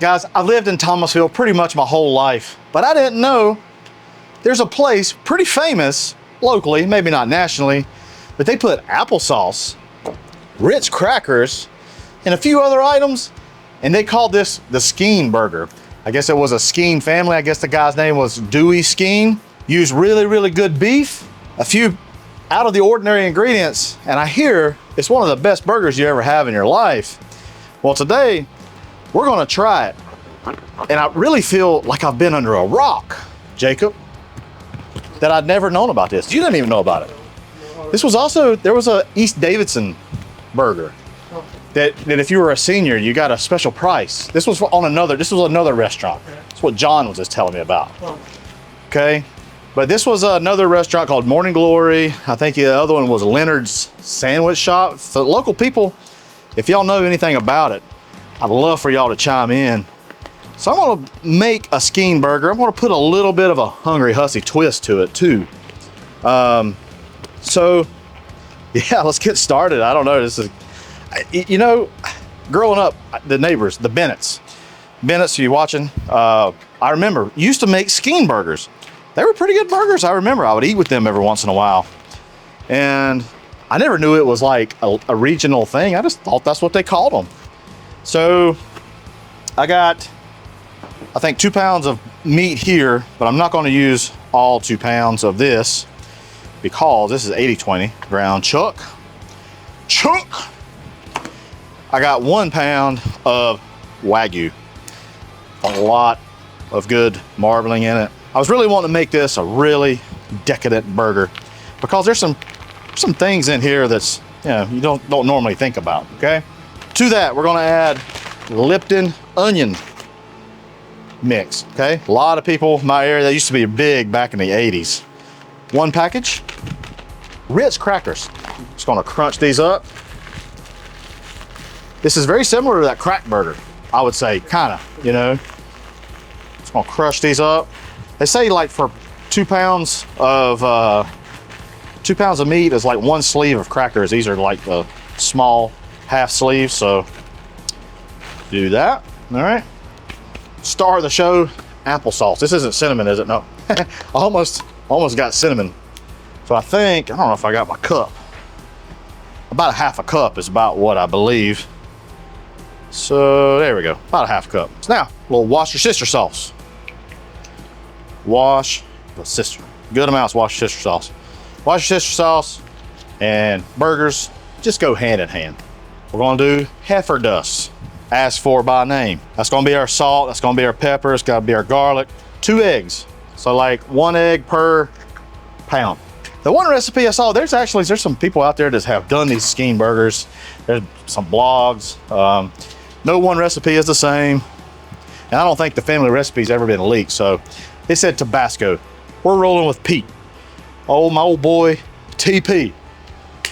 Guys, I've lived in Thomasville pretty much my whole life, but I didn't know there's a place pretty famous locally, maybe not nationally, but they put applesauce, Ritz crackers, and a few other items, and they called this the Skeen burger. I guess it was a Skeen family. I guess the guy's name was Dewey Skeen. Used really, really good beef, a few out of the ordinary ingredients, and I hear it's one of the best burgers you ever have in your life. Well, today, we're gonna try it. And I really feel like I've been under a rock, Jacob, that I'd never known about this. You didn't even know about it. This was also, there was a East Davidson burger that if you were a senior, you got a special price. This was another restaurant. That's what John was just telling me about. Okay, but this was another restaurant called Morning Glory. I think the other one was Leonard's Sandwich Shop. So local people, if y'all know anything about it, I'd love for y'all to chime in. So I'm gonna make a Skeen burger. I'm gonna put a little bit of a Hungry Hussey twist to it too. So yeah, let's get started. I don't know, this is, you know, growing up, the neighbors, the Bennett's, you watching? I remember, used to make Skeen burgers. They were pretty good burgers. I remember I would eat with them every once in a while. And I never knew it was like a regional thing. I just thought that's what they called them. So I got, I think 2 pounds of meat here, but I'm not gonna use all 2 pounds of this because this is 80/20 ground chuck. I got 1 pound of Wagyu. A lot of good marbling in it. I was really wanting to make this a really decadent burger because there's some things in here that's, you know, you don't normally think about, okay? To that, we're gonna add Lipton Onion mix, okay? A lot of people in my area, that used to be big back in the 80s. 1 package, Ritz crackers. Just gonna crunch these up. This is very similar to that crack burger, I would say, kinda, you know? Just gonna crush these up. They say like for 2 pounds of meat is like 1 sleeve of crackers. These are like the small half sleeves, so do that. All right. Star of the show, applesauce. This isn't cinnamon, is it? No. I almost got cinnamon. So I think, I don't know if I got my cup. About a half a cup is about what I believe. So there we go, about a half a cup. So now, a little Worcestershire sauce. Good amounts of Worcestershire sauce. Worcestershire sauce and burgers just go hand in hand. We're gonna do heifer dust, as for by name. That's gonna be our salt, that's gonna be our pepper, it's gotta be our garlic. 2 eggs, so like 1 egg per pound. The one recipe I saw, there's some people out there that have done these Skeen burgers. There's some blogs. No one recipe is the same. And I don't think the family recipe's ever been leaked. So it said Tabasco. We're rolling with Pete. Oh, my old boy, TP,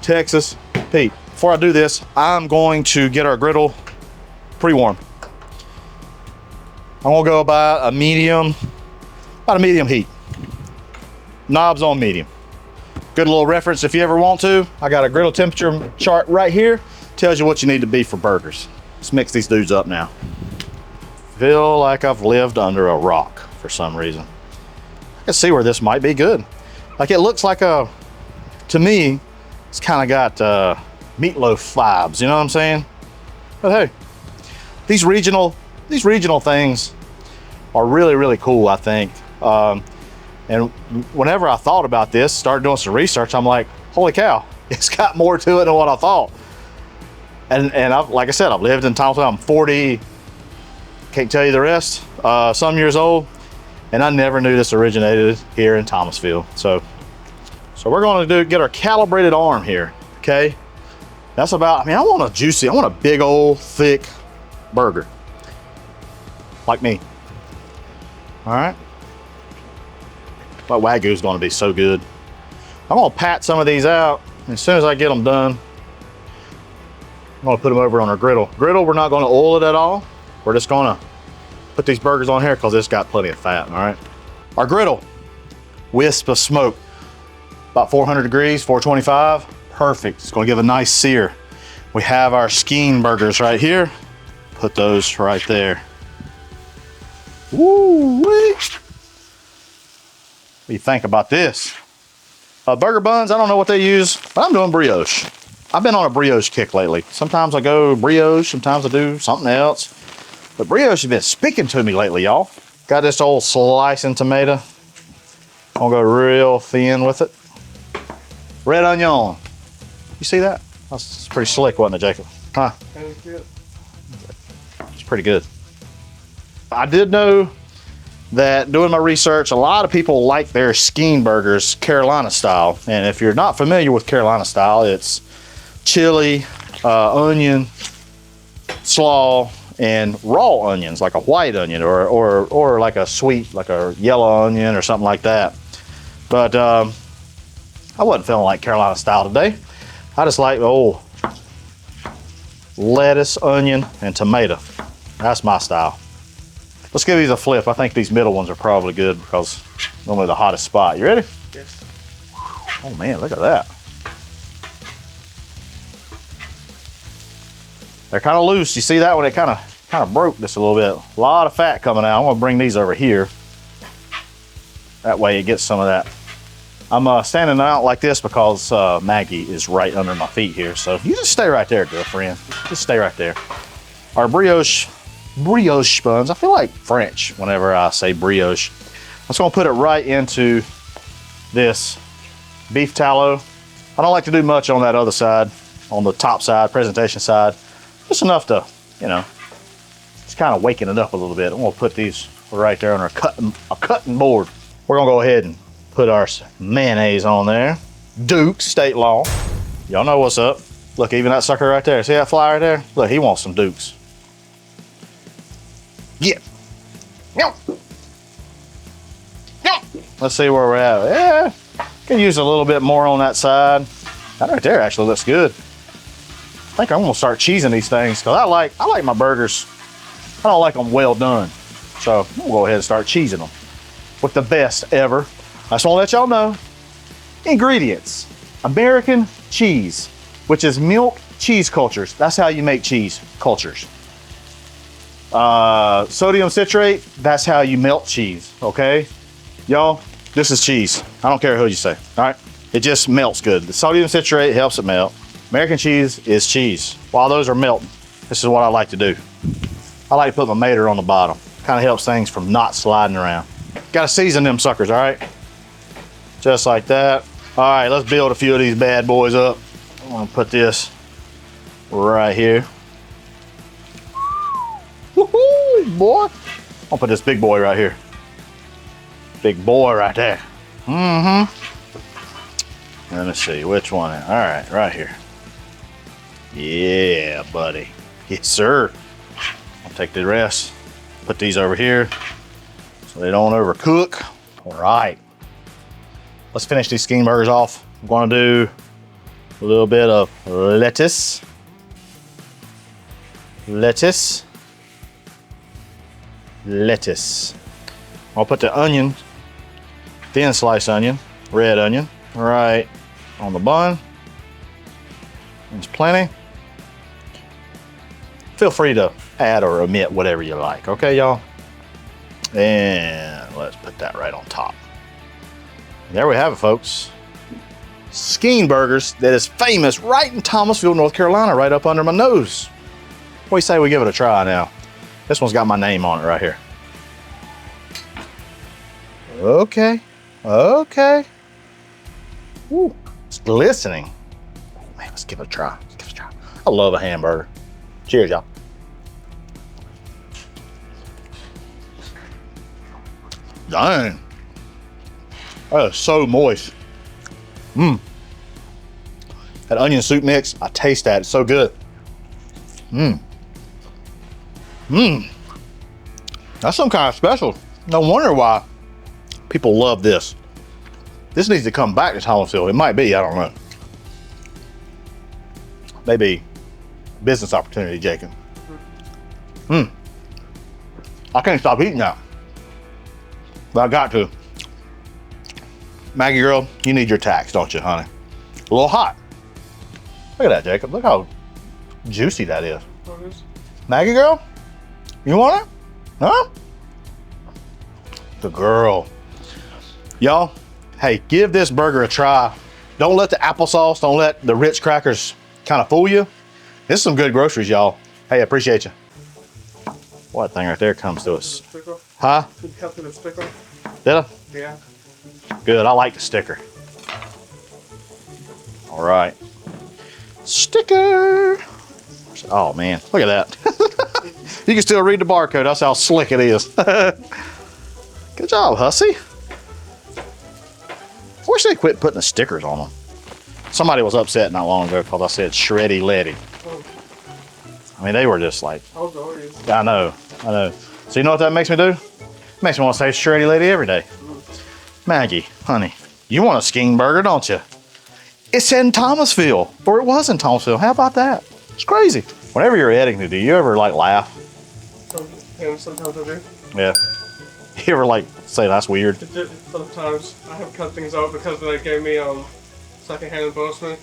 Texas Pete. Before I do this, I'm going to get our griddle pre-warm. I'm gonna go about a medium heat. Knobs on medium. Good little reference if you ever want to. I got a griddle temperature chart right here. Tells you what you need to be for burgers. Let's mix these dudes up now. Feel like I've lived under a rock for some reason. I can see where this might be good. Like it looks like to me, it's kind of got meatloaf vibes, you know what I'm saying? But hey, these regional things are really, really cool, I think. And whenever I thought about this, started doing some research, I'm like, holy cow, it's got more to it than what I thought. And like I said, I've lived in Thomasville. I'm 40, can't tell you the rest, some years old, and I never knew this originated here in Thomasville. So we're gonna get our calibrated arm here, okay? That's about, I mean, I want a big old thick burger, like me. All right. That Wagyu is gonna be so good. I'm gonna pat some of these out. As soon as I get them done, I'm gonna put them over on our griddle. We're not gonna oil it at all. We're just gonna put these burgers on here because it's got plenty of fat, all right? Our griddle, wisp of smoke, about 400 degrees, 425, perfect. It's gonna give a nice sear. We have our Skeen burgers right here. Put those right there. Woo-wee. What do you think about this? Burger buns, I don't know what they use, but I'm doing brioche. I've been on a brioche kick lately. Sometimes I go brioche, sometimes I do something else. But brioche has been speaking to me lately, y'all. Got this old slicing tomato. I'm gonna go real thin with it. Red onion. You see that? That's pretty slick, wasn't it, Jacob? Huh? It's pretty good. I did know that doing my research, a lot of people like their Skeen burgers Carolina style. And if you're not familiar with Carolina style, it's chili, onion, slaw, and raw onions, like a white onion or like a sweet, like a yellow onion or something like that. But I wasn't feeling like Carolina style today. I just like, lettuce, onion, and tomato. That's my style. Let's give these a flip. I think these middle ones are probably good because normally the hottest spot. You ready? Yes. Oh man, look at that. They're kind of loose. You see that one? It kind of broke just a little bit. A lot of fat coming out. I'm gonna bring these over here. That way it gets some of that. I'm standing out like this because Maggie is right under my feet here. So you just stay right there, girlfriend. Just stay right there. Our brioche buns. I feel like French whenever I say brioche. I'm just gonna put it right into this beef tallow. I don't like to do much on that other side, on the top side, presentation side. Just enough to, you know, it's kind of waking it up a little bit. I'm gonna put these right there on our cutting board. We're gonna go ahead and put our mayonnaise on there. Duke's State Law. Y'all know what's up. Look, even that sucker right there. See that fly right there? Look, he wants some Duke's. Yeah. No. No. Let's see where we're at. Yeah. Can use a little bit more on that side. That right there actually looks good. I think I'm gonna start cheesing these things because I like my burgers. I don't like them well done. So I'm gonna go ahead and start cheesing them with the best ever. I just want to let y'all know. Ingredients: American cheese, which is milk cheese cultures. That's how you make cheese cultures. Sodium citrate, that's how you melt cheese, okay? Y'all, this is cheese. I don't care who you say, all right? It just melts good. The sodium citrate helps it melt. American cheese is cheese. While those are melting, this is what I like to do. I like to put my mater on the bottom. Kind of helps things from not sliding around. Gotta season them suckers, all right? Just like that. All right, let's build a few of these bad boys up. I'm gonna put this right here. Woohoo, boy. I'll put this big boy right here. Big boy right there. Mm-hmm. Let me see, which one? All right, right here. Yeah, buddy. Yes, sir. I'll take the rest. Put these over here so they don't overcook. All right. Let's finish these Skeen burgers off. I'm gonna do a little bit of lettuce. Lettuce. Lettuce. I'll put the onion, thin sliced onion, red onion, right on the bun. There's plenty. Feel free to add or omit whatever you like, okay, y'all? And let's put that right on top. And there we have it, folks. Skeen burgers that is famous right in Thomasville, North Carolina, right up under my nose. What do you say we give it a try now? This one's got my name on it right here. Okay, okay. Ooh, it's glistening. Oh, man, let's give it a try. Let's give it a try. I love a hamburger. Cheers, y'all. Dang. That is so moist. Mmm. That onion soup mix, I taste that. It's so good. Mmm. Mmm. That's some kind of special. No wonder why people love this. This needs to come back to Thomasville. It might be, I don't know. Maybe business opportunity, Jacob. Mmm. I can't stop eating that. But I got to. Maggie girl, you need your tax, don't you, honey? A little hot. Look at that, Jacob. Look how juicy that is. Maggie girl, you want it? Huh? Good girl. Y'all, hey, give this burger a try. Don't let the applesauce, don't let the Ritz crackers kind of fool you. This is some good groceries, y'all. Hey, I appreciate you. What thing right there comes to us? Huh? Did you cut through the sticker? Did I? Yeah. Good, I like the sticker. All right. Sticker. Oh man, look at that. You can still read the barcode, that's how slick it is. Good job, Hussey. I wish they quit putting the stickers on them. Somebody was upset not long ago because I said shreddy letty. I mean, they were just like, I know. So you know what that makes me do? It makes me want to say shreddy letty every day. Maggie, honey, you want a sking burger, don't you? It's in Thomasville, or it was in Thomasville. How about that? It's crazy. Whenever you're editing, do you ever like laugh? Sometimes I do. Yeah. You ever like say that's weird? Sometimes I have cut things out because they gave me secondhand endorsement.